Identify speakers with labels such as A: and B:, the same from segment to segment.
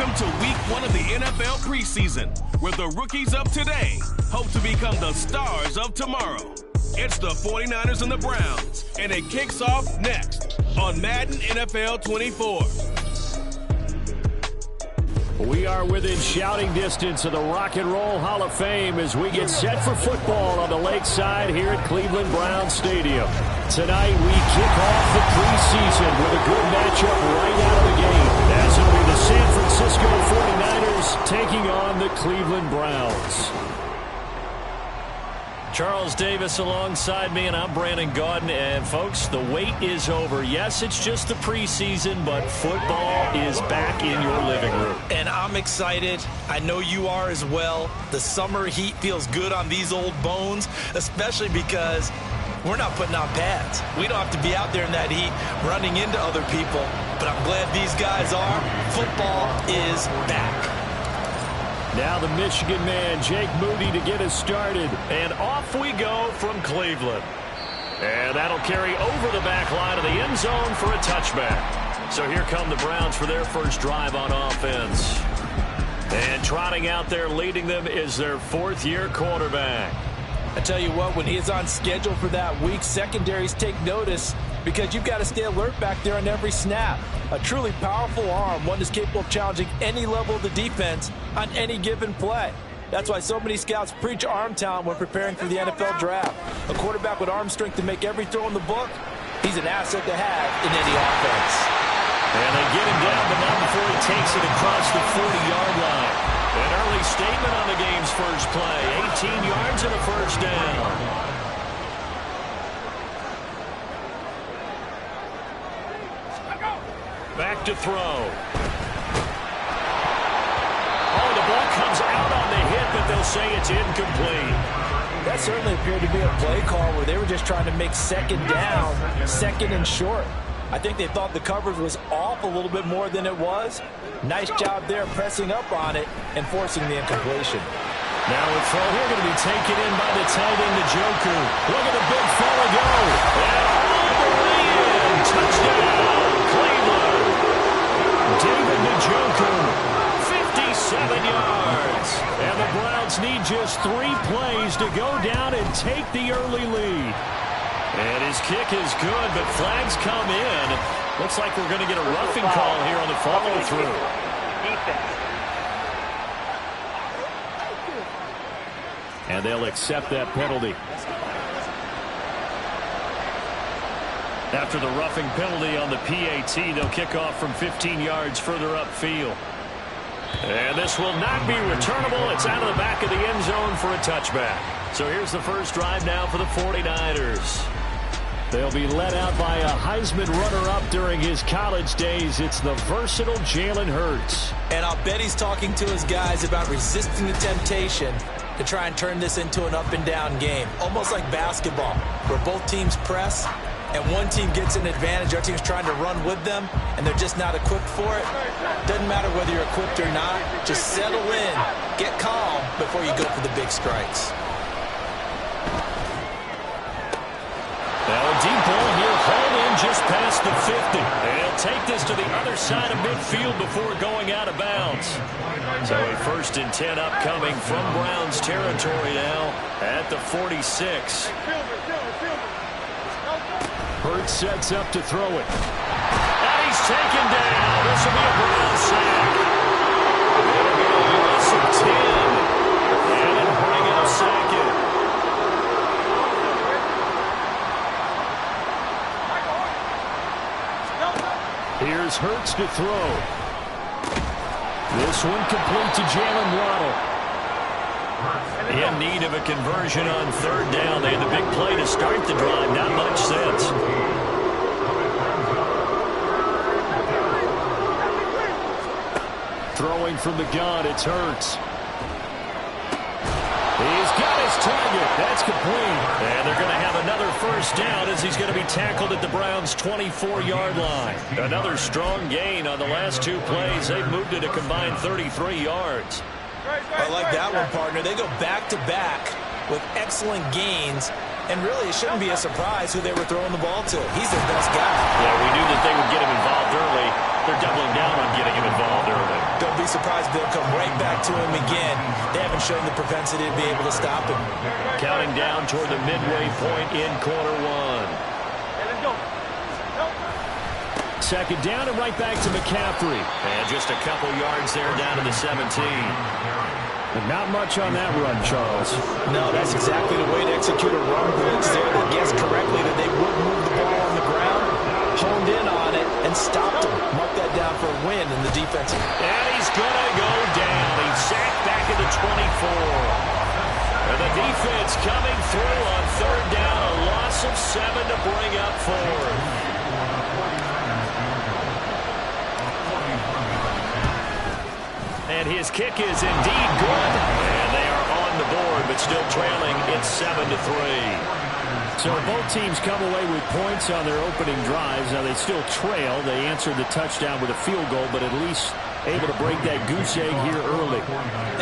A: Welcome to week 1 of the NFL preseason, where the rookies of today hope to become the stars of tomorrow. It's the 49ers and the Browns, and it kicks off next on Madden NFL 24.
B: We are within shouting distance of the Rock and Roll Hall of Fame as we get set for football on the lakeside here at Cleveland Browns Stadium. Tonight we kick off the preseason with a good matchup right out of the gate, as it'll be the San Francisco 49ers taking on the Cleveland Browns.
C: Charles Davis alongside me, and I'm Brandon Gaudin. And, folks, the wait is over. Yes, it's just the preseason, but football is back in your living room.
D: And I'm excited. I know you are as well. The summer heat feels good on these old bones, especially because we're not putting on pads. We don't have to be out there in that heat running into other people. But I'm glad these guys are. Football is back.
B: Now the Michigan man, Jake Moody, to get us started.
C: And off we go from Cleveland. And that'll carry over the back line of the end zone for a touchback. So here come the Browns for their first drive on offense. And trotting out there leading them is their fourth-year quarterback.
D: I tell you what, when he's on schedule for that week, secondaries take notice because you've got to stay alert back there on every snap. A truly powerful arm, one that's capable of challenging any level of the defense on any given play. That's why so many scouts preach arm talent when preparing for the NFL draft. A quarterback with arm strength to make every throw in the book, he's an asset to have in any offense.
C: And they get him down, but not before he takes it across the 40-yard line. An early statement on the game's first play. 18 yards and a first down. Back to throw. Oh, the ball comes out on the hit, but they'll say it's incomplete.
D: That certainly appeared to be a play call where they were just trying to make second down, second and short. I think they thought the coverage was off a little bit more than it was. Nice job there pressing up on it and forcing the incompletion.
B: Now a throw here going to be taken in by the tight end, Njoku. Look at the big fella go.
C: And all the way in. Touchdown, Cleveland.
B: David Njoku, 57 yards. And the Browns need just 3 plays to go down and take the early lead.
C: And his kick is good, but flags come in. Looks like we're going to get a roughing call here on the follow-through.
B: And they'll accept that penalty.
C: After the roughing penalty on the PAT, they'll kick off from 15 yards further upfield. And this will not be returnable. It's out of the back of the end zone for a touchback. So here's the first drive now for the 49ers.
B: They'll be led out by a Heisman runner-up during his college days. It's the versatile Jalen Hurts.
D: And I'll bet he's talking to his guys about resisting the temptation to try and turn this into an up-and-down game. Almost like basketball, where both teams press, and one team gets an advantage, our team's trying to run with them, and they're just not equipped for it. Doesn't matter whether you're equipped or not. Just settle in, get calm before you go for the big strikes.
C: Now a deep ball here, hauled in just past the 50. And he'll take this to the other side of midfield before going out of bounds. So a 1st and 10 upcoming from Browns territory now at the 46.
B: Hurts sets up to throw it.
C: And he's taken down. This will be a Browns sack. It'll be a loss of 10. And it'll bring in a second.
B: Here's Hurts to throw. This one complete to Jalen Waddle.
C: In need of a conversion on 3rd down. They had the big play to start the drive. Not much sense.
B: Throwing from the gun, it's Hurts. He's got his target. That's complete.
C: And they're going to have another first down as he's going to be tackled at the Browns' 24-yard line. Another strong gain on the last 2 plays. They've moved it a combined 33 yards.
D: I like that one, partner. They go back-to-back with excellent gains, and really it shouldn't be a surprise who they were throwing the ball to. He's their best guy.
C: Yeah, we knew that they would get him involved early. They're doubling down on getting him involved early.
D: Don't be surprised if they'll come right back to him again. They haven't shown the propensity to be able to stop him.
C: Counting down toward the midway point in quarter one.
B: Second down and right back to McCaffrey.
C: And just a couple yards there down to the 17.
B: But not much on that run, Charles.
D: No, that's exactly the way to execute a run blitz there. They guessed correctly that they would move the ball on the ground, honed in on it, and stopped him. Mark that down for a win in the defense.
C: And he's going to go down. He's sacked back at the 24. And the defense coming through on third down. A loss of 7 to bring up fourth. And his kick is indeed good. And they are on the board, but still trailing. It's 7-3.
B: So both teams come away with points on their opening drives. Now they still trail. They answered the touchdown with a field goal, but at least able to break that goose egg here early.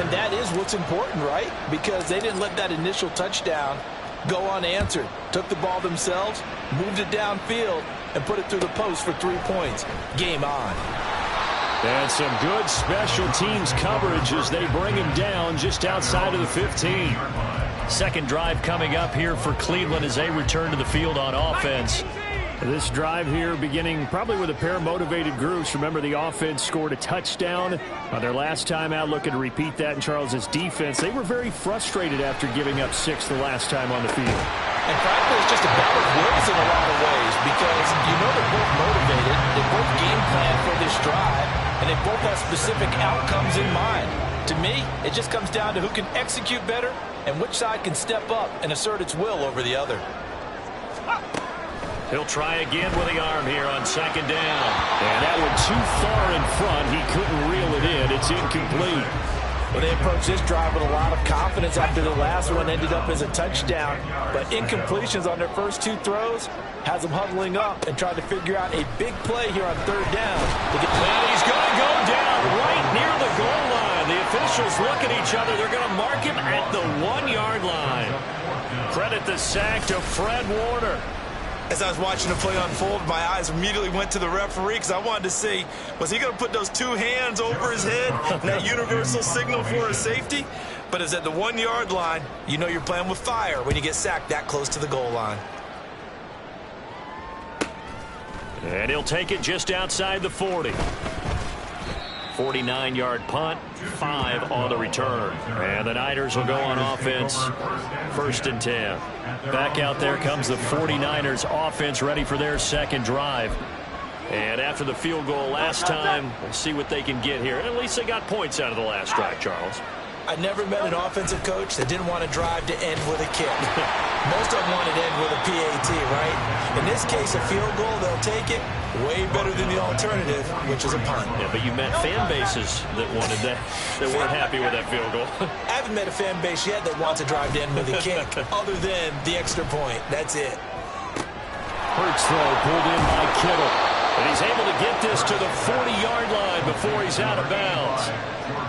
D: And that is what's important, right? Because they didn't let that initial touchdown go unanswered. Took the ball themselves, moved it downfield, and put it through the post for 3 points. Game on.
B: And some good special teams coverage as they bring him down just outside of the 15.
C: Second drive coming up here for Cleveland as they return to the field on offense.
B: This drive here beginning probably with a pair of motivated groups. Remember, the offense scored a touchdown on their last time out, looking to repeat that in Charles's defense. They were very frustrated after giving up 6 the last time on the field.
D: And frankly, it's just a battle of wills in a lot of ways because you know they're both motivated, they both game plan for this drive, and they both have specific outcomes in mind. To me, it just comes down to who can execute better and which side can step up and assert its will over the other.
C: He'll try again with the arm here on second down.
B: And that one too far in front. He couldn't reel it in. It's incomplete.
D: Well, they approached this drive with a lot of confidence after the last one ended up as a touchdown. But incompletions on their first 2 throws has them huddling up and trying to figure out a big play here on third down.
C: And he's going to go down right near the goal line. The officials look at each other. They're going to mark him at the 1-yard line. Credit the sack to Fred Warner.
D: As I was watching the play unfold, my eyes immediately went to the referee because I wanted to see, was he going to put those 2 hands over his head, that universal signal for a safety? But it's at the 1-yard line. You know you're playing with fire when you get sacked that close to the goal line.
C: And he'll take it just outside the 40. 49-yard punt, 5 on the return. And the Niners will go on offense, 1st and 10. Back out there comes the 49ers offense ready for their second drive. And after the field goal last time, we'll see what they can get here. And at least they got points out of the last drive, Charles.
D: I never met an offensive coach that didn't want to drive to end with a kick. Most of them want to end with a PAT, right? In this case, a field goal, they'll take it. Way better than the alternative, which is a punt.
C: Yeah, but you met fan bases that wanted that, that weren't happy with that field goal.
D: I haven't met a fan base yet that wants to drive to end with a kick, other than the extra point. That's it.
B: Hurts throw pulled in by Kittle.
C: And he's able to get this to the 40-yard line before he's out of bounds.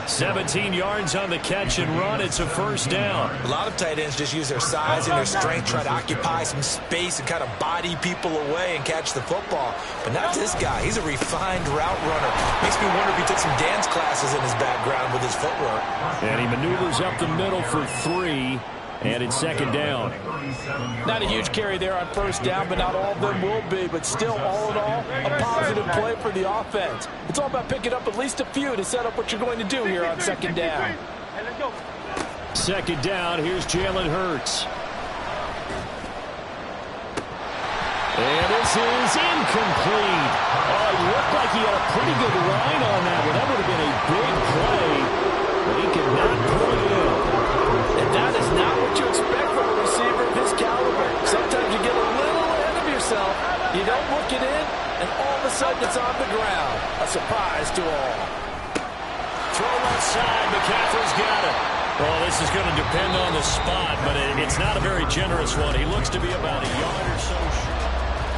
C: 17 yards on the catch and run. It's a first down.
D: A lot of tight ends just use their size and their strength, try to occupy some space and kind of body people away and catch the football. But not this guy. He's a refined route runner. Makes me wonder if he took some dance classes in his background with his footwork.
B: And he maneuvers up the middle for 3. And it's second down.
D: Not a huge carry there on first down, but not all of them will be. But still, all in all, a positive play for the offense. It's all about picking up at least a few to set up what you're going to do here on second down.
B: Second down, here's Jalen Hurts. And this is incomplete. Oh, it looked like he had a pretty good line on that one. That would have been a big play, but he could not pull it in.
D: And that is not what you expect from a receiver of his caliber. Sometimes you get a little ahead of yourself, you don't look it in, and all of a sudden it's on the ground. A surprise to all.
C: Throw left side, McCaffrey's got it. Well, this is going to depend on the spot, but it's not a very generous one. He looks to be about a yard or so short.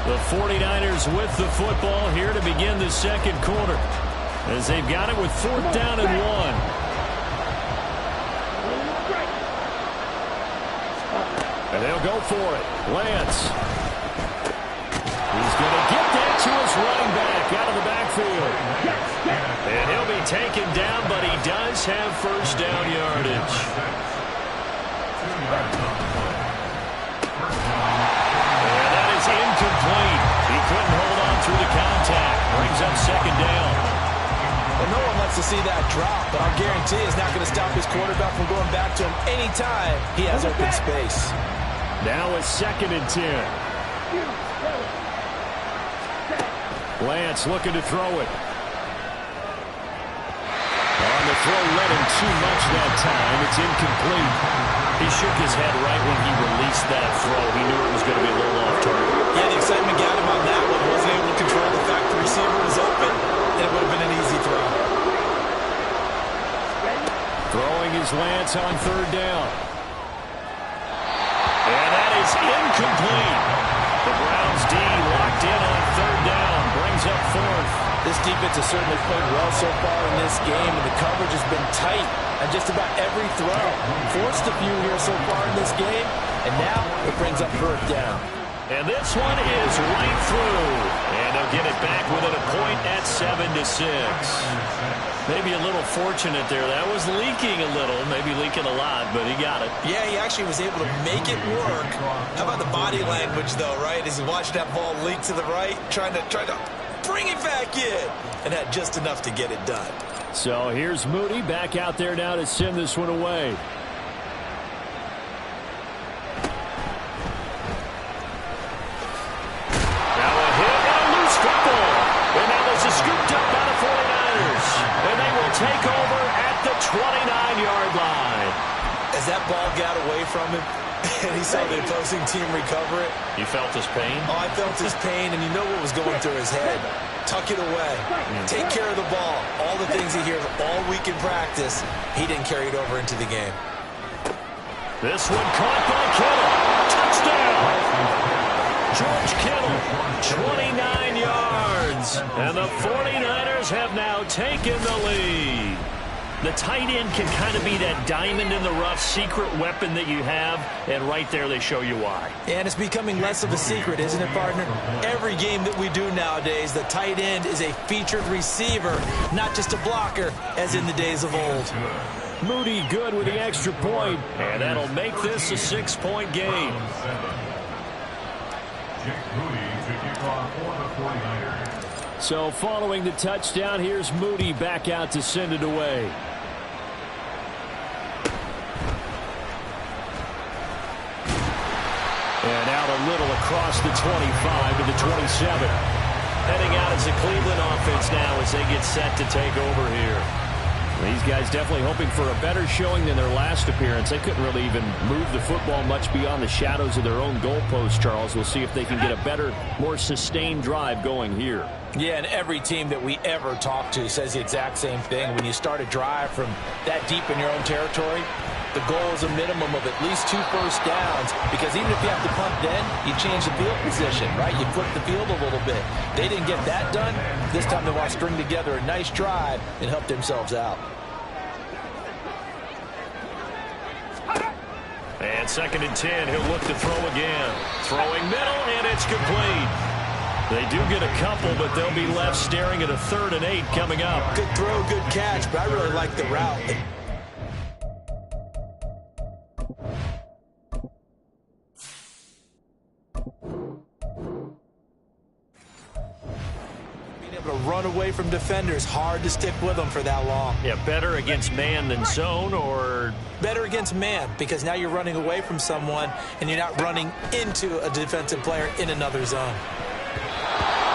C: The 49ers with the football here to begin the second quarter, as they've got it with 4th down and 1. And they'll go for it. Lance. He's going to get that to his running back out of the backfield. And he'll be taken down, but he does have first down yardage. And that is incomplete. He couldn't hold on through the contact. Brings up second down.
D: Well, no one wants to see that drop, but I'll guarantee it's not going to stop his quarterback from going back to him anytime he has open space.
B: Now it's 2nd and 10. Lance looking to throw it. On the throw, led him too much that time. It's incomplete.
C: He shook his head right when he released that throw. He knew it was going to be a little off target.
D: Yeah, the excitement got him on that one. Wasn't able to control the fact the receiver was open, and it would have been an easy throw.
B: Throwing is Lance on 3rd down.
C: And that is incomplete. The Browns D locked in on 3rd down. Brings up 4th.
D: This defense has certainly played well so far in this game, and the coverage has been tight on just about every throw. Forced a few here so far in this game, and now it brings up 4th down.
C: And this one is right through. And they'll get it back within a point at 7-6. Maybe a little fortunate there. That was leaking a little, maybe leaking a lot, but he got it.
D: Yeah, he actually was able to make it work. How about the body language, though, right? As he watched that ball leak to the right, trying to bring it back in, and had just enough to get it done.
B: So here's Moody back out there now to send this one away.
C: Now a hit and a loose football. And now this is scooped up by the 49ers. And they will take over at the 29-yard line.
D: As that ball got away from him, and he saw the opposing team recover it.
C: You felt his pain?
D: Oh, I felt his pain, and you know what was going through his head. Tuck it away. Take care of the ball. All the things he hears all week in practice, he didn't carry it over into the game.
C: This one caught by Kittle. Touchdown! George Kittle, 29 yards. And the 49ers have now taken the lead. The tight end can kind of be that diamond in the rough secret weapon that you have, and right there they show you why.
D: And it's becoming less of a secret, isn't it, partner? Every game that we do nowadays, the tight end is a featured receiver, not just a blocker, as in the days of old.
B: Moody good with the extra point.
C: And that'll make this a 6-point game.
B: So following the touchdown, here's Moody back out to send it away. And out a little across the 25 to the 27.
C: Heading out as the Cleveland offense now as they get set to take over here.
B: These guys definitely hoping for a better showing than their last appearance. They couldn't really even move the football much beyond the shadows of their own goalpost, Charles. We'll see if they can get a better, more sustained drive going here.
D: Yeah, and every team that we ever talk to says the exact same thing. When you start a drive from that deep in your own territory, the goal is a minimum of at least 2 first downs, because even if you have to punt then, you change the field position, right? You flip the field a little bit. They didn't get that done. This time they want to string together a nice drive and help themselves out.
C: And 2nd and 10, he'll look to throw again. Throwing middle, and it's complete. They do get a couple, but they'll be left staring at a 3rd and 8 coming up.
D: Good throw, good catch, but I really like the route. Being able to run away from defenders, hard to stick with them for that long.
C: Yeah, better against man than zone, or
D: better against man, because now you're running away from someone and you're not running into a defensive player in another zone.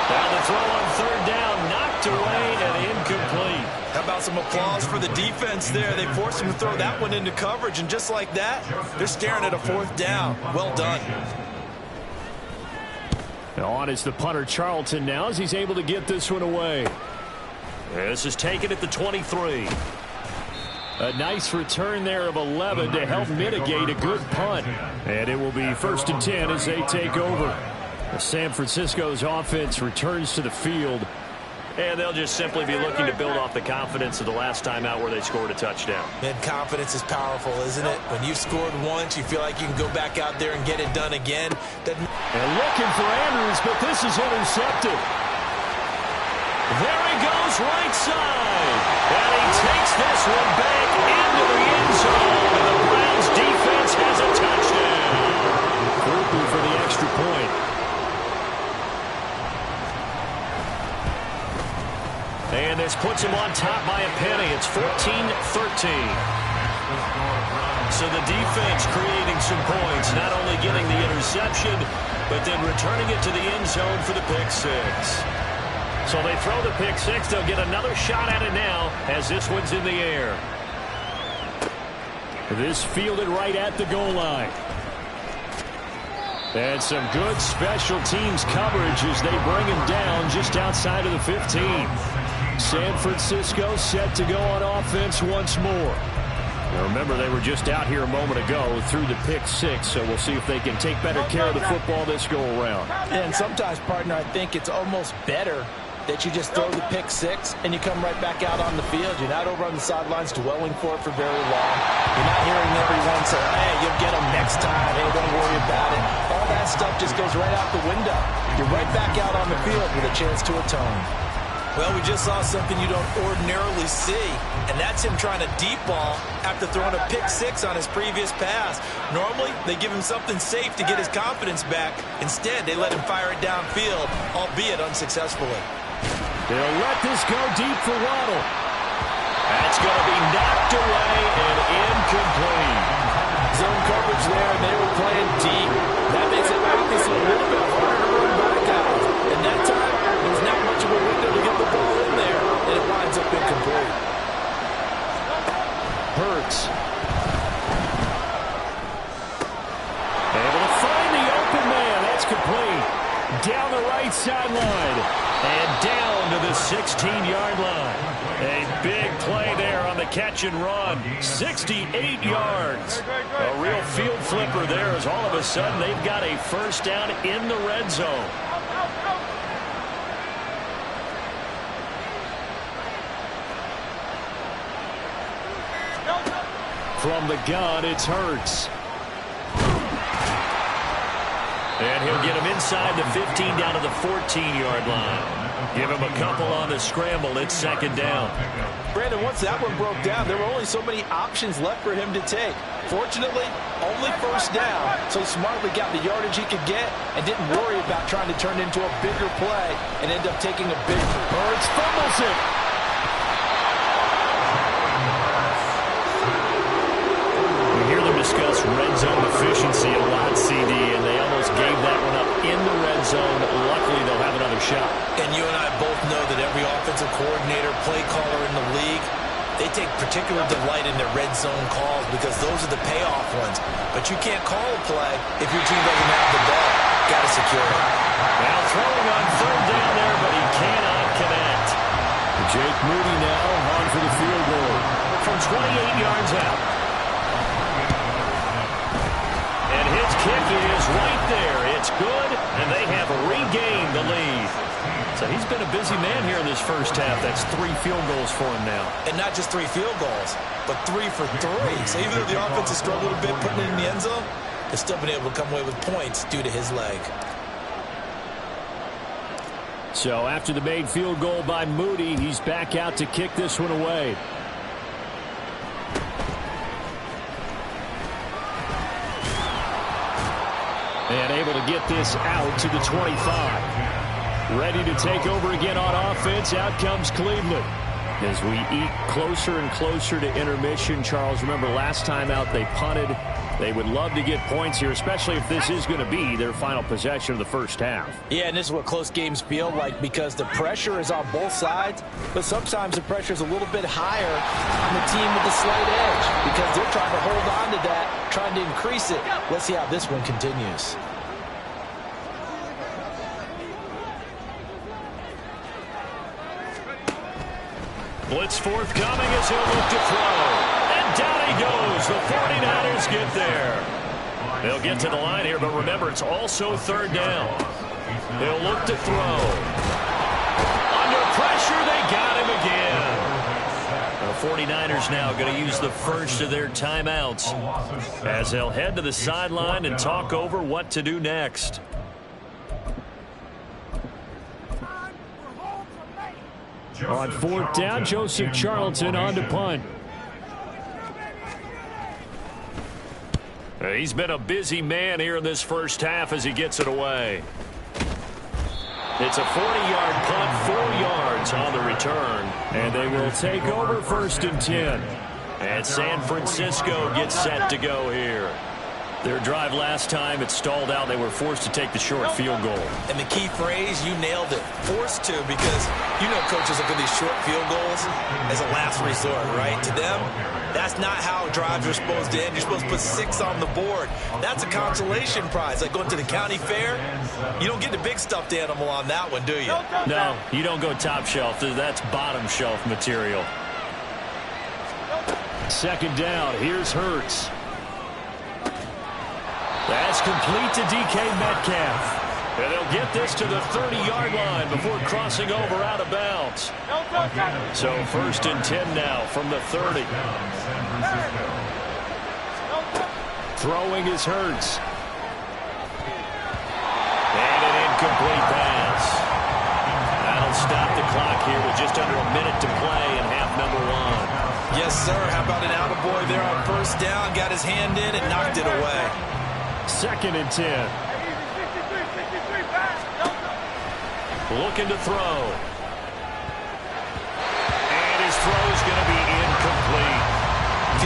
C: Now the throw on 3rd down, knocked away and incomplete.
D: How about some applause for the defense there? They forced him to throw that one into coverage, and just like that, they're staring at a 4th down. Well done.
B: Now on is the punter Charlton now as he's able to get this one away.
C: This is taken at the 23.
B: A nice return there of 11 to help mitigate a good punt. And it will be 1st and 10 as they take over. San Francisco's offense returns to the field.
C: And they'll just simply be looking to build off the confidence of the last time out where they scored a touchdown.
D: And confidence is powerful, isn't it? When you've scored once, you feel like you can go back out there and get it done again.
B: And looking for Andrews, but this is intercepted.
C: There he goes goes right side. And he takes this one back into the end zone. And the Browns defense has a touchdown.
B: Groupie for the extra point.
C: And this puts him on top by a penny. It's 14-13. So the defense creating some points, not only getting the interception, but then returning it to the end zone for the pick six. So they throw the pick six. They'll get another shot at it now as this one's in the air.
B: This fielded right at the goal line. And some good special teams coverage as they bring him down just outside of the 15. San Francisco set to go on offense once more. Now remember, they were just out here a moment ago through the pick six, so we'll see if they can take better care of the football this go-around.
D: And sometimes, partner, I think it's almost better that you just throw the pick six and you come right back out on the field. You're not over on the sidelines dwelling for it for very long. You're not hearing everyone say, hey, you'll get them next time. Hey, don't worry about it. All that stuff just goes right out the window. You're right back out on the field with a chance to atone. Well, we just saw something you don't ordinarily see, and that's him trying to deep ball after throwing a pick six on his previous pass. Normally, they give him something safe to get his confidence back. Instead, they let him fire it downfield, albeit unsuccessfully.
B: They'll let this go deep for Waddle.
C: That's going to be knocked away and incomplete.
D: Zone coverage there, and they were playing deep. That makes it obviously a little bit harder to run back out. And that time, there's not much of a window to get the ball in there, and it winds up incomplete.
B: Hurts. Able to find the open man. That's complete. Down the right sideline.
C: And down to the 16-yard line. A big play there on the catch and run. 68 yards. A real field flipper there as all of a sudden they've got a first down in the red zone.
B: From the gun, it's Hurts.
C: And he'll get him inside the 15 down to the 14-yard line. Give him a couple on the scramble. It's second down.
D: Brandon, once that one broke down, there were only so many options left for him to take. Fortunately, only first down, so he smartly got the yardage he could get and didn't worry about trying to turn it into a bigger play and end up taking a big
B: Hurts fumbles it.
C: We hear them discuss red zone efficiency a lot, CD, and they almost gave that one up in the red zone. Luckily, they'll have another shot.
D: And you and I both know that every offensive coordinator, play caller in the league, they take particular delight in their red zone calls because those are the payoff ones. But you can't call a play if your team doesn't have the ball. Got to secure it.
C: Now throwing on third down there, but he cannot connect.
B: Jake Moody now on for the field goal.
C: From 28 yards out. And his kick is right there. It's good, and they have regained the lead. So he's been a busy man here in this first half. That's 3 field goals for him now.
D: And not just 3 field goals, but 3 for 3. So even though the offense has struggled a bit putting it in the end zone, they've still been able to come away with points due to his leg.
B: So after the made field goal by Moody, he's back out to kick this one away. And able to get this out to the 25. Ready to take over again on offense. Out comes Cleveland. As we eat closer and closer to intermission, Charles, remember last time out they punted. They would love to get points here, especially if this is going to be their final possession of the first half.
D: Yeah, and this is what close games feel like because the pressure is on both sides, but sometimes the pressure is a little bit higher on the team with the slight edge because they're trying to hold on to that, trying to increase it. Let's see how this one continues.
C: Blitz forthcoming as he'll look to throw. And down he goes. The 49ers get there. They'll get to the line here, but remember, it's also third down. They'll look to throw. Under pressure, they got him again. The 49ers now going to use the first of their timeouts as they'll head to the sideline and talk over what to do next.
B: On fourth down, Joseph Charlton on to punt.
C: He's been a busy man here in this first half as he gets it away. It's a 40-yard punt, 4 yards on the return.
B: And they will take over first and 10.
C: And San Francisco gets set to go here. Their drive last time, it stalled out. They were forced to take the short field goal.
D: And the key phrase, you nailed it, forced to, because you know coaches look at these short field goals as a last resort, right? To them, that's not how drives are supposed to end. You're supposed to put 6 on the board. That's a consolation prize. Like going to the county fair, you don't get the big stuffed animal on that one, do you?
C: No, you don't go top shelf. That's bottom shelf material.
B: Second down, here's Hurts. That's complete to DK Metcalf.
C: And they'll get this to the 30-yard line before crossing over out of bounds. So first and 10 now from the 30.
B: Throwing is Hurts.
C: And an incomplete pass. That'll stop the clock here with just under a minute to play in half number 1.
D: Yes, sir. How about an attaboy there on first down? Got his hand in and knocked it away.
B: Second and 10.
C: Looking to throw. And his throw is going to be incomplete.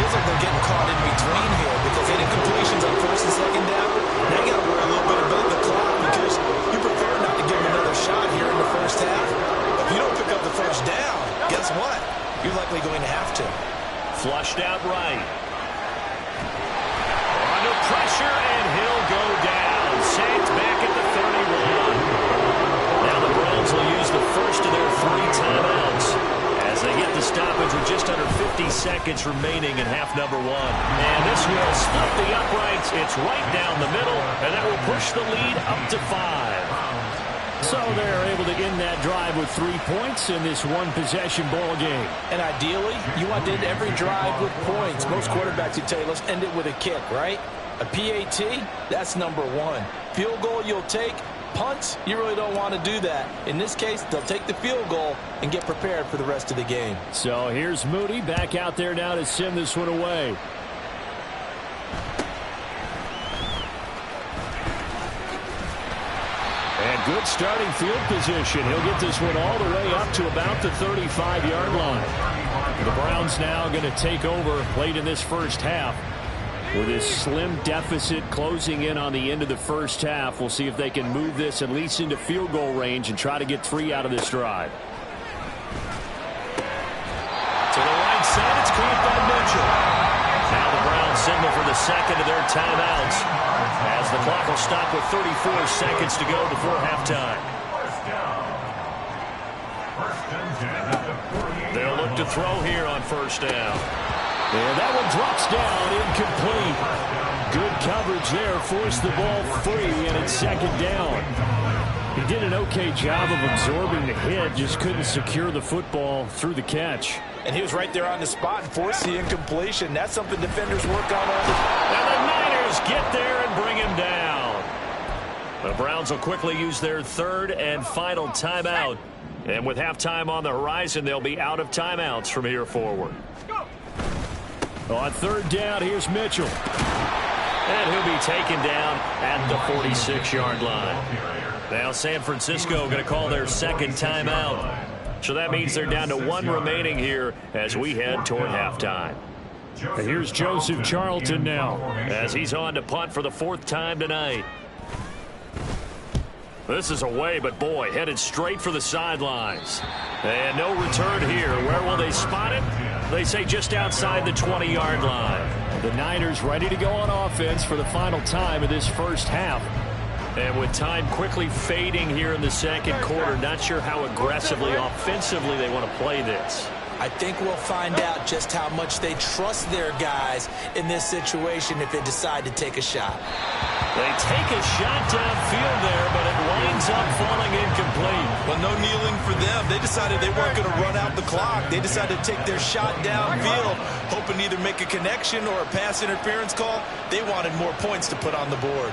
D: Feels like they're getting caught in between here because they had incompletions on first and second down. Now you got to worry a little bit about the clock because you prefer not to give them another shot here in the first half. If you don't pick up the first down, guess what? You're likely going to have to.
C: Flushed out right. Under pressure, and he'll go down. Sacked back at the 31. Now the Browns will use the first of their 3 timeouts as they get the stoppage with just under 50 seconds remaining in half number 1. And this will split the uprights. It's right down the middle, and that will push the lead up to 5.
B: So they're able to end that drive with 3 points in this one-possession ball game.
D: And ideally, you want to end every drive with points. Most quarterbacks would tell you, let's end it with a kick, right? A PAT, that's number 1. Field goal you'll take. Punts, you really don't want to do that. In this case, they'll take the field goal and get prepared for the rest of the game.
B: So here's Moody back out there now to send this one away. And good starting field position. He'll get this one all the way up to about the 35-yard line. The Browns now going to take over late in this first half. With this slim deficit closing in on the end of the first half, we'll see if they can move this at least into field goal range and try to get 3 out of this drive.
C: To the right side, it's caught by Mitchell. Now the Browns signal for the second of their timeouts as the clock will stop with 34 seconds to go before halftime. They'll look to throw here on first down.
B: And that one drops down, incomplete. Good coverage there, forced the ball free, and it's second down. He did an okay job of absorbing the hit, just couldn't secure the football through the catch.
D: And he was right there on the spot and forced the incompletion. That's something defenders work on all the time.
C: And the Niners get there and bring him down. The Browns will quickly use their 3rd and final timeout. And with halftime on the horizon, they'll be out of timeouts from here forward.
B: On 3rd down, here's Mitchell.
C: And he'll be taken down at the 46-yard line. Now San Francisco going to call their 2nd timeout. So that means they're down to 1 remaining here as we head toward halftime.
B: And here's Joseph Charlton now,
C: as he's on to punt for the 4th time tonight. This is away, but boy, headed straight for the sidelines. And no return here. Where will they spot it? They say just outside the 20-yard line.
B: The Niners ready to go on offense for the final time of this first half.
C: And with time quickly fading here in the second quarter, not sure how aggressively, offensively they want to play this.
D: I think we'll find out just how much they trust their guys in this situation if they decide to take a shot.
C: They take a shot downfield there, but it winds up falling incomplete.
D: Well, no kneeling for them. They decided they weren't going to run out the clock. They decided to take their shot downfield, hoping to either make a connection or a pass interference call. They wanted more points to put on the board.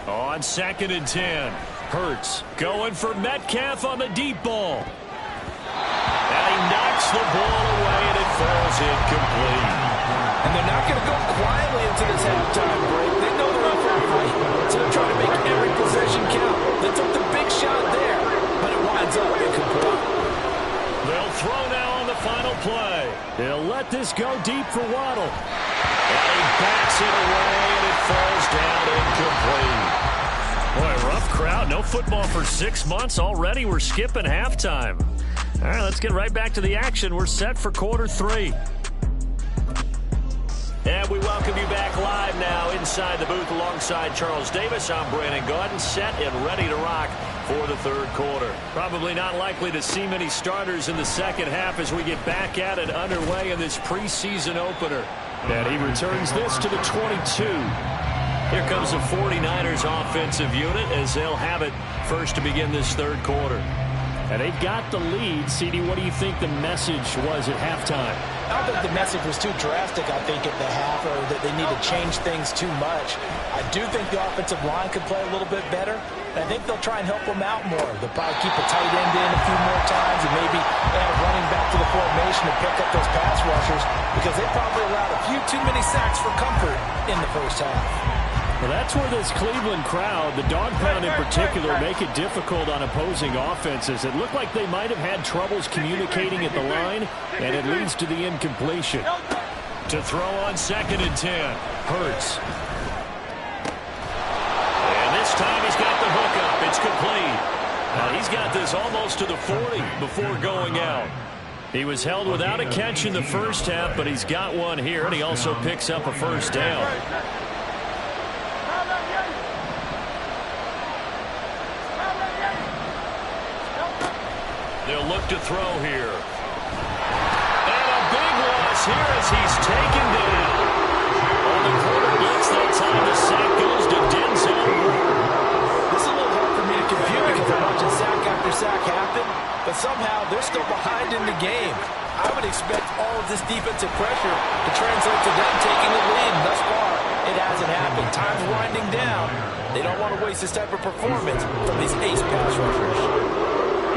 C: On 2nd and 10, Hurts going for Metcalf on the deep ball. And he knocks the ball away, and it falls incomplete.
D: And they're not going to go quietly into this halftime break. They know they're up for a fight, so they're trying to make every possession count. They took the big shot there, but it winds up incomplete.
C: They'll throw now on the final play.
B: They'll let this go deep for Waddle.
C: And he backs it away, and it falls down incomplete. Boy, rough crowd. No football for 6 months. Already we're skipping halftime. All right, let's get right back to the action. We're set for quarter 3. And we welcome you back live now inside the booth alongside Charles Davis. I'm Brandon Gaudin, set and ready to rock for the third quarter. Probably not likely to see many starters in the second half as we get back at it underway in this preseason opener.
B: And he returns this to the 22.
C: Here comes the 49ers offensive unit as they'll have it first to begin this third quarter.
B: And they've got the lead. CD, what do you think the message was at halftime?
D: I don't think the message was too drastic, I think, at the half, or that they need to change things too much. I do think the offensive line could play a little bit better, and I think they'll try and help them out more. They'll probably keep a tight end in a few more times and maybe add a running back to the formation to pick up those pass rushers because they probably allowed a few too many sacks for comfort in the first half.
B: Well, that's where this Cleveland crowd, the dog pound in particular, make it difficult on opposing offenses. It looked like they might have had troubles communicating at the line, and it leads to the incompletion.
C: To throw on 2nd and 10, Hurts. And this time he's got the hook up. It's complete. Now he's got this almost to the 40 before going out. He was held without a catch in the first half, but he's got one here, and he also picks up a first down. They'll look to throw here. And a big loss here as he's taken down. On the quarter blitz that time, the sack goes to Denzel.
D: This is a little hard for me to compute because I'm watching sack after sack happen, but somehow they're still behind in the game. I would expect all of this defensive pressure to translate to them taking the lead. And thus far, it hasn't happened. Time's winding down. They don't want to waste this type of performance from these ace pass rushers.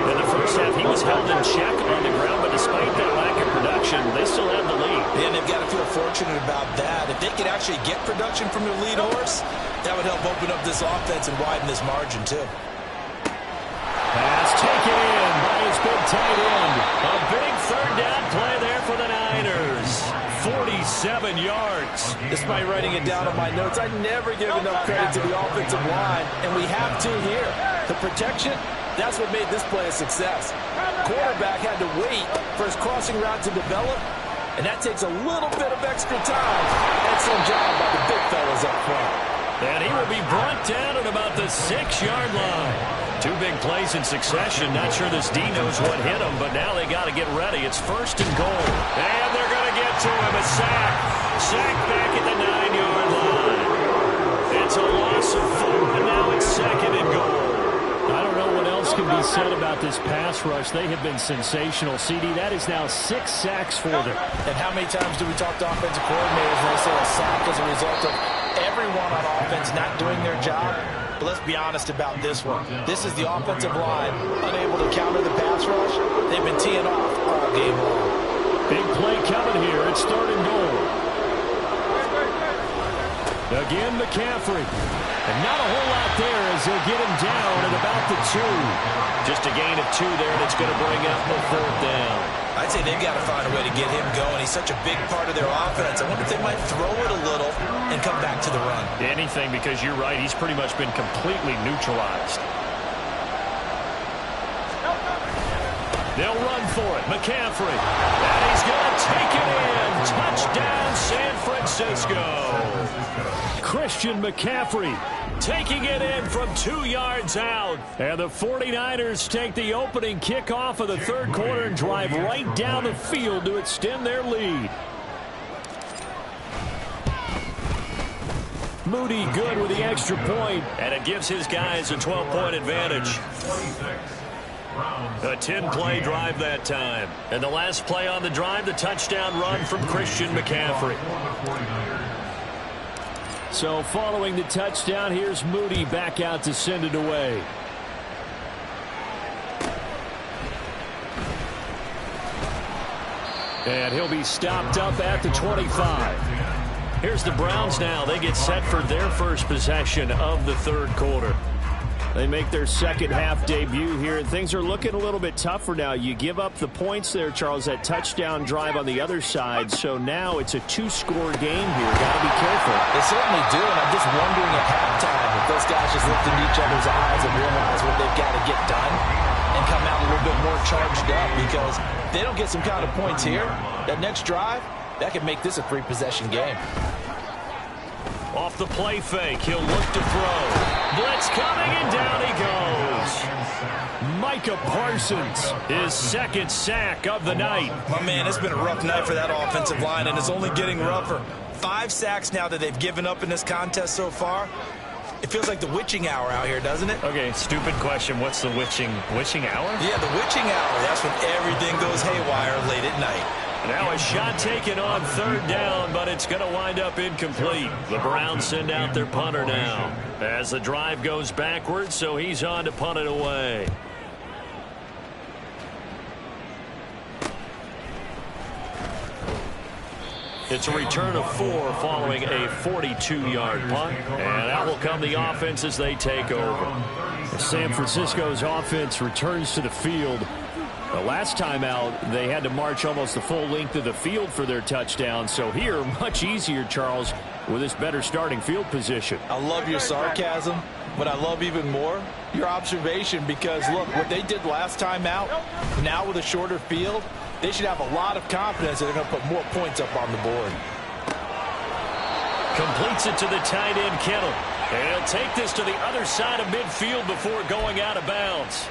C: In the first half, he was held in check on the ground, but despite that lack of production, they still have the lead.
D: And they've got to feel fortunate about that. If they could actually get production from their lead horse, that would help open up this offense and widen this margin, too.
B: Pass taken in by his big tight end.
C: A big third down play there for the Niners. 47 yards.
D: Despite writing it down on my notes, I never give enough credit to the offensive line, and we have to here. The protection, that's what made this play a success. Quarterback had to wait for his crossing route to develop, and that takes a little bit of extra time. Excellent job by the big fellas up front.
C: And he will be brought down at about the 6-yard line. 2 big plays in succession. Not sure this D knows what hit him, but now they got to get ready. It's 1st and goal. And they're going to get to him. A sack. Sack back at the 9-yard line. It's a loss of 4, and now it's 2nd and goal.
B: I don't know what else can be said about this pass rush. They have been sensational. CD, that is now 6 sacks for them.
D: And how many times do we talk to offensive coordinators when they say a sack as a result of everyone on offense not doing their job? But let's be honest about this one. This is the offensive line unable to counter the pass rush. They've been teeing off all game long.
B: Big play coming here. It's 3rd and goal. Again, McCaffrey. And not a whole lot there as they'll get him down at about the 2.
C: Just a gain of 2 there, and it's going to bring up the 4th down.
D: I'd say they've got to find a way to get him going. He's such a big part of their offense. I wonder if they might throw it a little and come back to the run.
C: Anything, because you're right. He's pretty much been completely neutralized. They'll run for it. McCaffrey. And he's going to take it in. Touchdown, San Francisco.
B: Christian McCaffrey
C: taking it in from 2 yards out.
B: And the 49ers take the opening kickoff of the third quarter and drive right down the field to extend their lead. Moody good with the extra point.
C: And it gives his guys a 12-point advantage. A 10-play drive that time. And the last play on the drive, the touchdown run from Christian McCaffrey.
B: So following the touchdown, here's Moody back out to send it away. And he'll be stopped up at the 25. Here's the Browns now. They get set for their first possession of the third quarter. They make their second half debut here, and things are looking a little bit tougher now. You give up the points there, Charles, that touchdown drive on the other side. So now it's a two-score game here. Got to be careful.
D: They certainly do, and I'm just wondering at halftime if those guys just looked into each other's eyes and realize what they've got to get done and come out a little bit more charged up, because if they don't get some kind of points here, that next drive, that could make this a three-possession game.
C: Off the play fake, he'll look to throw. Blitz coming, and down he goes. Micah Parsons, his second sack of the night.
D: My man, it's been a rough night for that offensive line, and it's only getting rougher. 5 sacks now that they've given up in this contest so far. It feels like the witching hour out here, doesn't it?
C: Okay, stupid question. What's the witching hour?
D: Yeah, the witching hour. That's when everything goes haywire late at night.
C: Now a shot taken on third down, but it's going to wind up incomplete. The Browns send out their punter now as the drive goes backwards, so he's on to punt it away. It's a return of 4 following a 42-yard punt, and that will come the offense as they take over.
B: San Francisco's offense returns to the field. The last time out, they had to march almost the full length of the field for their touchdown. So here, much easier, Charles, with this better starting field position.
D: I love your sarcasm, but I love even more your observation, because, look, what they did last time out, now with a shorter field, they should have a lot of confidence that they're going to put more points up on the board.
C: Completes it to the tight end, Kittle. And he'll take this to the other side of midfield before going out of bounds.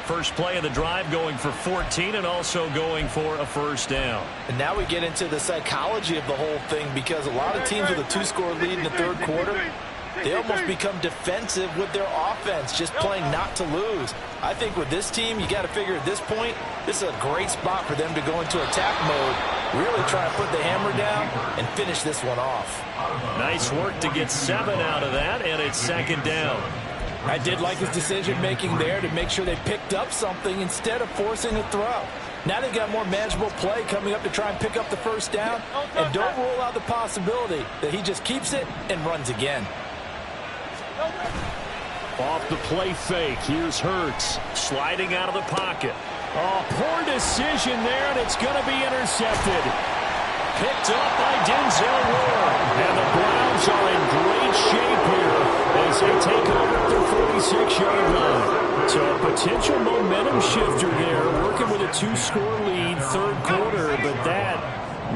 C: First play of the drive going for 14 and also going for a first down.
D: And now we get into the psychology of the whole thing, because a lot of teams with a 2-score lead in the third quarter, they almost become defensive with their offense, just playing not to lose. I think with this team, you got to figure at this point, this is a great spot for them to go into attack mode, really try to put the hammer down and finish this one off.
C: Nice work to get 7 out of that, and it's second down.
D: I did like his decision-making there to make sure they picked up something instead of forcing a throw. Now they've got more manageable play coming up to try and pick up the first down, and don't rule out the possibility that he just keeps it and runs again.
B: Off the play fake, here's Hurts.
C: Sliding out of the pocket.
B: Oh, poor decision there, and it's going to be intercepted. Picked up by Denzel Ward. And the Browns are in great shape here as they take over at their 46-yard line. So a potential momentum shifter there, working with a 2-score lead, third quarter, but that,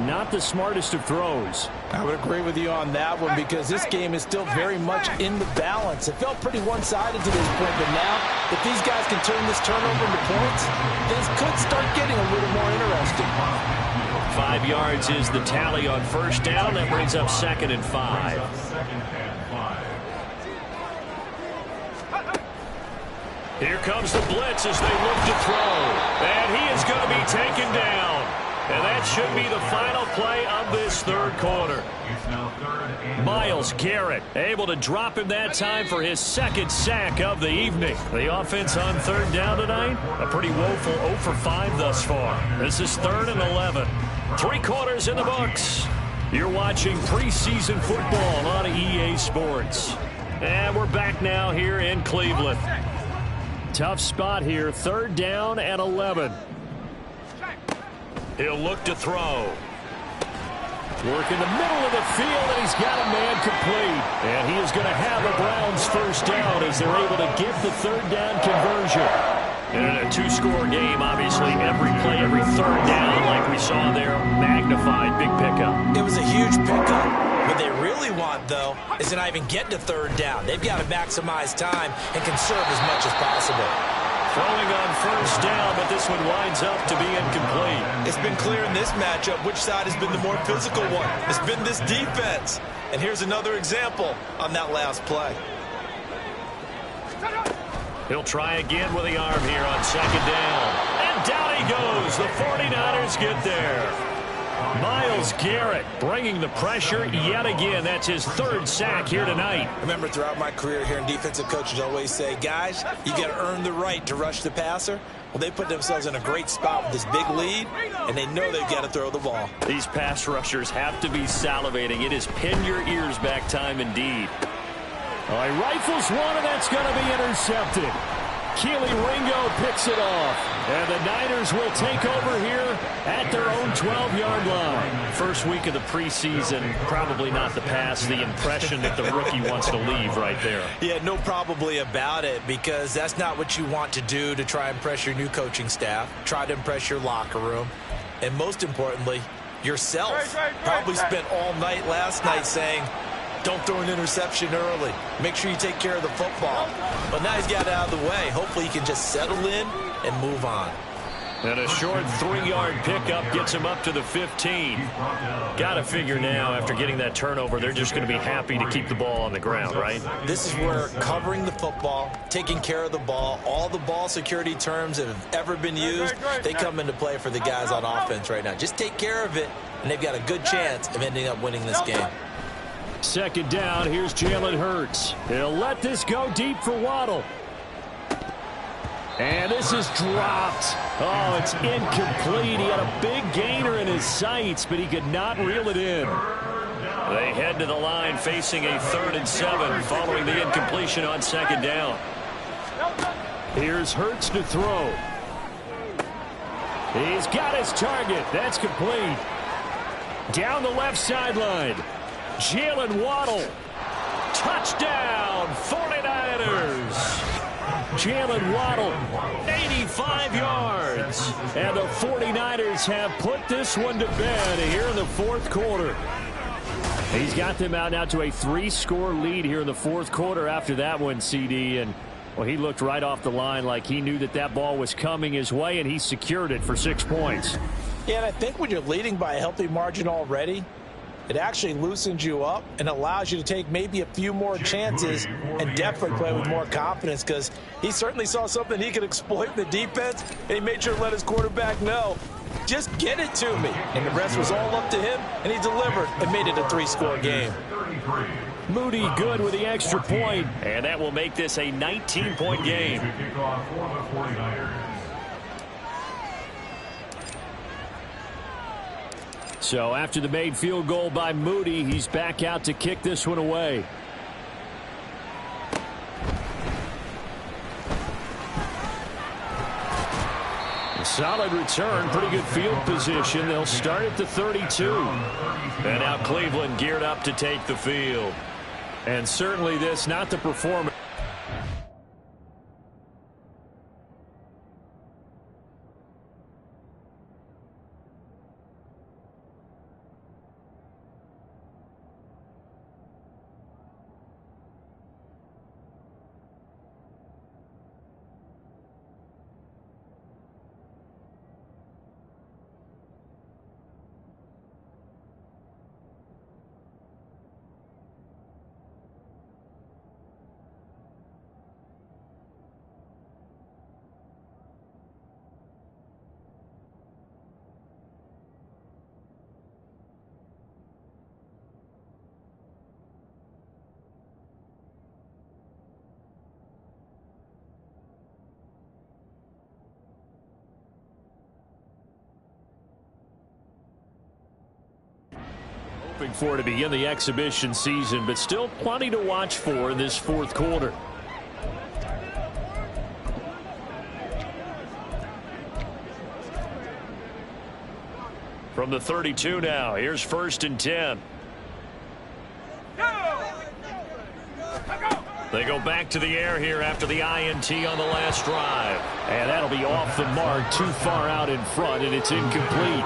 B: not the smartest of throws.
D: I would agree with you on that one, because this game is still very much in the balance. It felt pretty one-sided to this point, but now, if these guys can turn this turnover into points, things could start getting a little more interesting.
C: 5 yards is the tally on first down. That brings up 2nd and 5. Here comes the blitz as they look to throw. And he is going to be taken down. And that should be the final play of this third quarter. Myles Garrett able to drop him that time for his second sack of the evening. The offense on third down tonight, a pretty woeful 0 for 5 thus far. This is 3rd and 11. 3 quarters in the books. You're watching preseason football on EA Sports. And we're back now here in Cleveland.
B: Tough spot here, 3rd down and 11.
C: He'll look to throw.
B: Work in the middle of the field, and he's got a man complete. And he is going to have the Browns first down as they're able to get the 3rd down conversion.
C: And in a 2-score game, obviously, every play, every third down, like we saw there, magnified, big pickup.
D: It was a huge pickup. What they really want, though, is to not even get to 3rd down. They've got to maximize time and conserve as much as possible.
C: Throwing on first down, but this one winds up to be incomplete.
D: It's been clear in this matchup which side has been the more physical one. It's been this defense. And here's another example on that last play.
C: He'll try again with the arm here on 2nd down. And down he goes. The 49ers get there.
B: Myles Garrett bringing the pressure yet again. That's his third sack here tonight.
D: Remember, throughout my career here in defensive coaches always say, guys, you got to earn the right to rush the passer. Well, they put themselves in a great spot with this big lead, and they know they've got to throw the ball.
C: These pass rushers have to be salivating. It is pin your ears back time indeed.
B: All right, rifles one, and that's going to be intercepted. Keely Ringo picks it off. And the Niners will take over here at their own 12-yard line.
C: First week of the preseason, probably not the pass, the impression that the rookie wants to leave right there.
D: Yeah, no probably about it, because that's not what you want to do to try and impress your new coaching staff, try to impress your locker room, and most importantly, yourself. Probably spent all night last night saying, don't throw an interception early. Make sure you take care of the football. But now he's got it out of the way. Hopefully he can just settle in and move on.
C: And a short 3-yard pickup gets him up to the 15. Got to figure now, after getting that turnover, they're just going to be happy to keep the ball on the ground, right?
D: This is where covering the football, taking care of the ball, all the ball security terms that have ever been used, they come into play for the guys on offense right now. Just take care of it, and they've got a good chance of ending up winning this game.
B: Second down, here's Jalen Hurts. He'll let this go deep for Waddle. And this is dropped. Oh, it's incomplete. He had a big gainer in his sights, but he could not reel it in.
C: They head to the line facing a 3rd and 7 following the incompletion on second down.
B: Here's Hurts to throw. He's got his target. That's complete. Down the left sideline. Jalen Waddle. Touchdown, 49ers. Jalen Waddle, 85 yards. And the 49ers have put this one to bed here in the fourth quarter. He's got them out now to a 3-score lead here in the fourth quarter after that one, CD. And, well, he looked right off the line like he knew that that ball was coming his way, and he secured it for 6 points.
D: Yeah, and I think when you're leading by a healthy margin already, it actually loosens you up and allows you to take maybe a few more chances and definitely play with more confidence, because he certainly saw something he could exploit in the defense, and he made sure to let his quarterback know, just get it to me. And the rest was all up to him, and he delivered and made it a 3-score game.
B: Moody good with the extra point.
C: And that will make this a 19-point game.
B: So after the made field goal by Moody, he's back out to kick this one away. A solid return, pretty good field position. They'll start at the 32.
C: And now Cleveland geared up to take the field.
B: And certainly this, not the performance. Hoping for to begin the exhibition season, but still plenty to watch for in this fourth quarter.
C: From the 32 now, here's 1st and 10. They go back to the air here after the INT on the last drive.
B: And that'll be off the mark, too far out in front, and it's incomplete.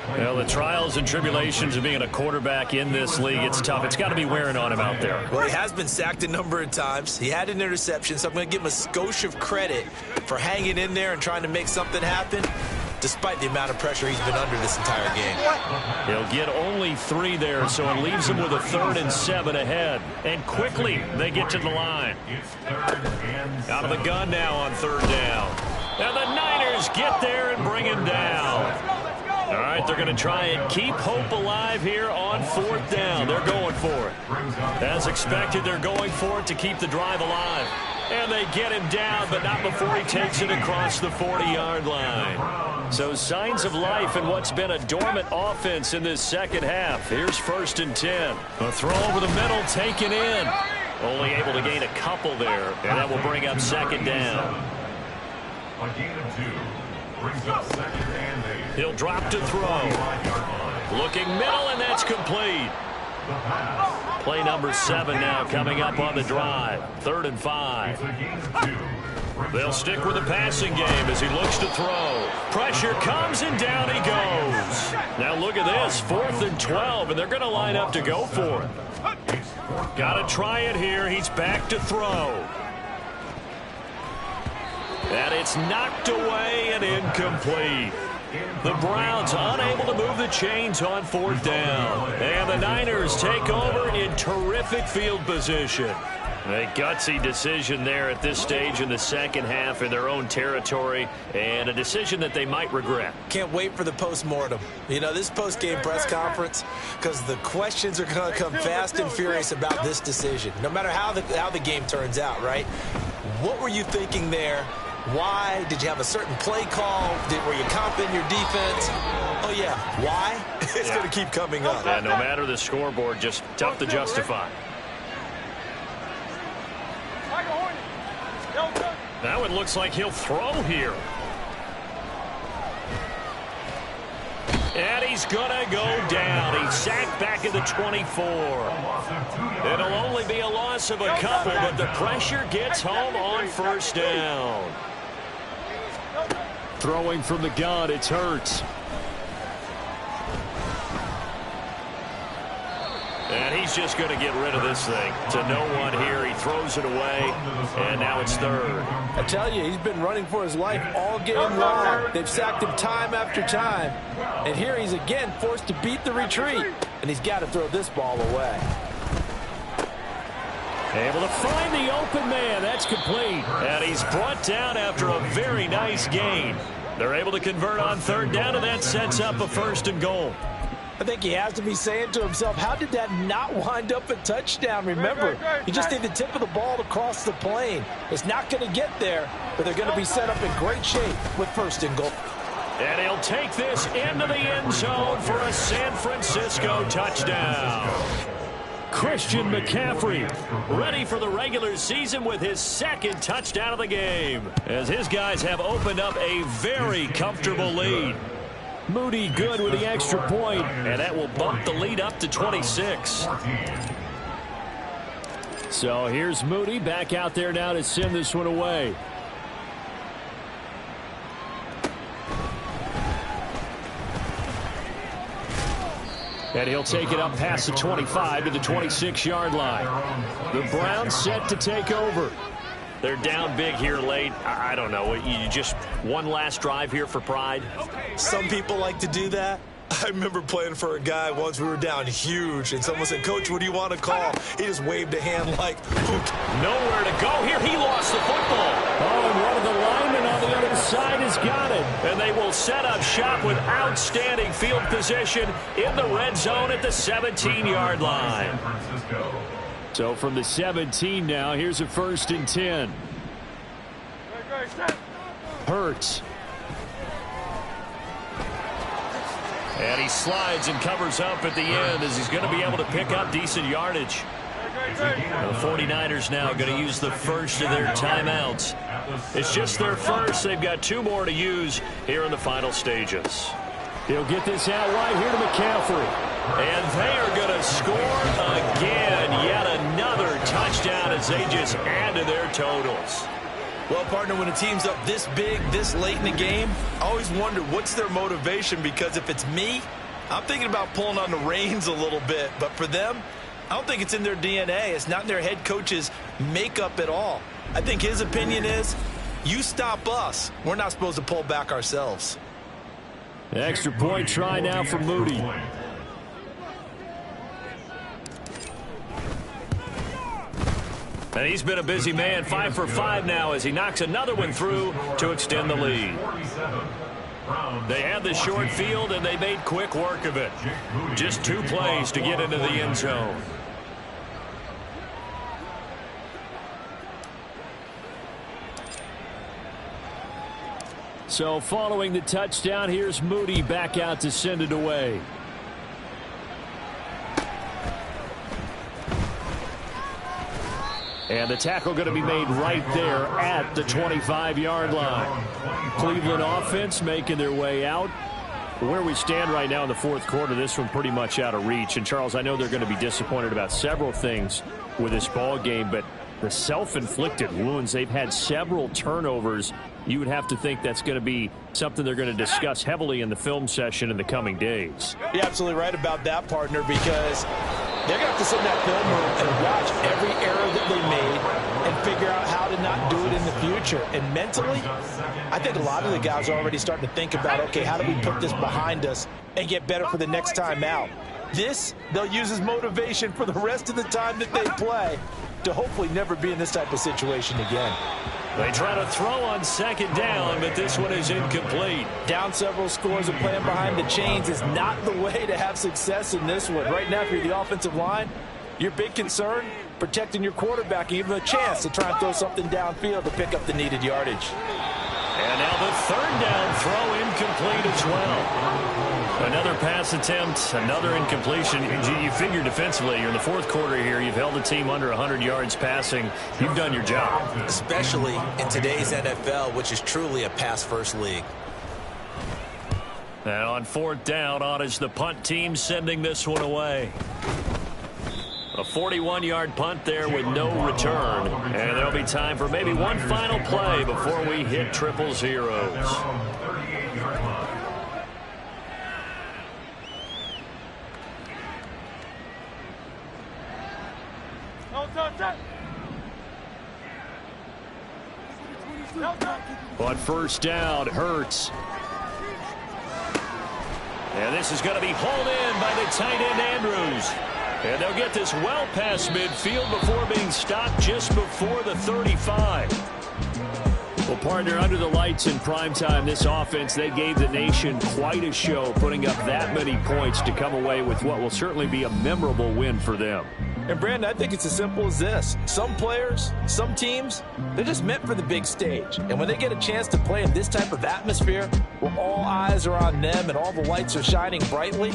C: Well, the trials and tribulations of being a quarterback in this league, it's tough. It's got to be wearing on him out there.
D: Well, he has been sacked a number of times. He had an interception, so I'm going to give him a skosh of credit for hanging in there and trying to make something happen, despite the amount of pressure he's been under this entire game.
C: He'll get only 3 there, so it leaves him with a 3rd and 7 ahead. And quickly, they get to the line. Out of the gun now on 3rd down. And the Niners get there and bring him down. All right, they're going to try and keep hope alive here on 4th down. They're going for it. As expected, they're going for it to keep the drive alive. And they get him down, but not before he takes it across the 40-yard line. So signs of life in what's been a dormant offense in this second half. Here's 1st and 10. A throw over the middle, taken in. Only able to gain a couple there, and that will bring up 2nd down.
E: A gain of 2 brings up 2nd and 8.
C: He'll drop to throw. Looking middle, and that's complete. Play number 7 now coming up on the drive. 3rd and 5. They'll stick with the passing game as he looks to throw. Pressure comes, and down he goes. Now look at this, 4th and 12, and they're going to line up to go for it. Got to try it here. He's back to throw. And it's knocked away and incomplete. The Browns unable to move the chains on 4th down. And the Niners take over in terrific field position. A gutsy decision there at this stage in the second half in their own territory, and a decision that they might regret.
D: Can't wait for the post-mortem. You know, this post-game press conference, because the questions are going to come fast and furious about this decision, no matter how the game turns out, right? What were you thinking there? Why? Did you have a certain play call? Were you confident in your defense? Oh, yeah. Why? It's going to keep coming up.
C: Yeah, no matter the scoreboard, just tough to justify. Now it looks like he'll throw here. And he's going to go down. He's sacked back at the 24. It'll only be a loss of a couple, but the pressure gets home on 1st down.
B: Throwing from the gun, it's Hurts.
C: And he's just going to get rid of this thing. To no one here. He throws it away, and now it's 3rd.
D: I tell you, he's been running for his life all game long. They've sacked him time after time. And here he's again forced to beat the retreat. And he's got to throw this ball away.
B: Able to find the open man. That's complete.
C: And he's brought down after a very nice gain. They're able to convert on 3rd down, and that sets up a 1st and goal.
D: I think he has to be saying to himself, how did that not wind up a touchdown? Remember, you just need the tip of the ball to cross the plane. It's not going to get there, but they're going to be set up in great shape with 1st and goal.
C: And he'll take this into the end zone for a San Francisco touchdown. Christian McCaffrey ready for the regular season with his 2nd touchdown of the game, as his guys have opened up a very comfortable lead.
B: Moody good with the extra point.
C: And that will bump the lead up to 26.
B: So here's Moody back out there now to send this one away. And he'll take it up past the 25 to the 26-yard line. The Browns set to take over.
C: They're down big here late. I don't know. You just one last drive here for pride?
D: Some people like to do that. I remember playing for a guy once. We were down huge, and someone said, Coach, what do you want to call? He just waved a hand like,
C: nowhere to go here. He lost the football.
B: Oh, and one of the linemen on the other side has got it.
C: And they will set up shop with outstanding field position in the red zone at the 17-yard line.
B: So from the 17 now, here's a 1st and 10. Hurts.
C: And he slides and covers up at the end as he's going to be able to pick up decent yardage. The 49ers now going to use the first of their timeouts. It's just their first. They've got 2 more to use here in the final stages.
B: He'll get this out right here to McCaffrey.
C: And they are going to score again. Yet another touchdown as they just add to their totals.
D: Well, partner, when a team's up this big, this late in the game, I always wonder what's their motivation, because if it's me, I'm thinking about pulling on the reins a little bit. But for them, I don't think it's in their DNA. It's not in their head coach's makeup at all. I think his opinion is, you stop us. We're not supposed to pull back ourselves.
B: Extra point try now for Moody.
C: And he's been a busy man, 5 for 5 now as he knocks another one through to extend the lead. They had the short field, and they made quick work of it. Just 2 plays to get into the end zone.
B: So following the touchdown, here's Moody back out to send it away. And the tackle going to be made right there at the 25-yard line. Cleveland offense making their way out. Where we stand right now in the fourth quarter, this one pretty much out of reach. And, Charles, I know they're going to be disappointed about several things with this ball game, but the self-inflicted wounds, they've had several turnovers. You would have to think that's going to be something they're going to discuss heavily in the film session in the coming days.
D: You're absolutely right about that, partner, because they're going to have to sit in that film room and watch every error that they made and figure out how to not do it in the future. And mentally, I think a lot of the guys are already starting to think about, okay, how do we put this behind us and get better for the next time out? This, they'll use as motivation for the rest of the time that they play to hopefully never be in this type of situation again.
C: They try to throw on second down, but this one is incomplete.
D: Down several scores and playing behind the chains is not the way to have success in this one. Right now, if you're the offensive line, your big concern, protecting your quarterback and even a chance to try and throw something downfield to pick up the needed yardage.
C: And now the third down throw incomplete as well. Another pass attempt, another incompletion. You figure defensively, you're in the fourth quarter here. You've held the team under 100 yards passing. You've done your job.
F: Especially in today's NFL, which is truly a pass-first league.
C: And on fourth down, on is the punt team sending this one away. A 41-yard punt there with no return. And there'll be time for maybe one final play before we hit triple zeros. On first down, Hurts. And this is going to be hauled in by the tight end, Andrews. And they'll get this well past midfield before being stopped just before the 35. Well, partner, under the lights in primetime, this offense, they gave the nation quite a show, putting up that many points to come away with what will certainly be a memorable win for them.
D: And, Brandon, I think it's as simple as this. Some players, some teams, they're just meant for the big stage. And when they get a chance to play in this type of atmosphere where all eyes are on them and all the lights are shining brightly,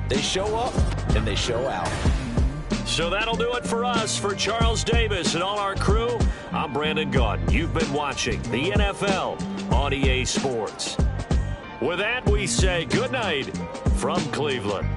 D: they show up and they show out.
C: So that'll do it for us. For Charles Davis and all our crew, I'm Brandon Gaudin. You've been watching the NFL on EA Sports. With that, we say good night from Cleveland.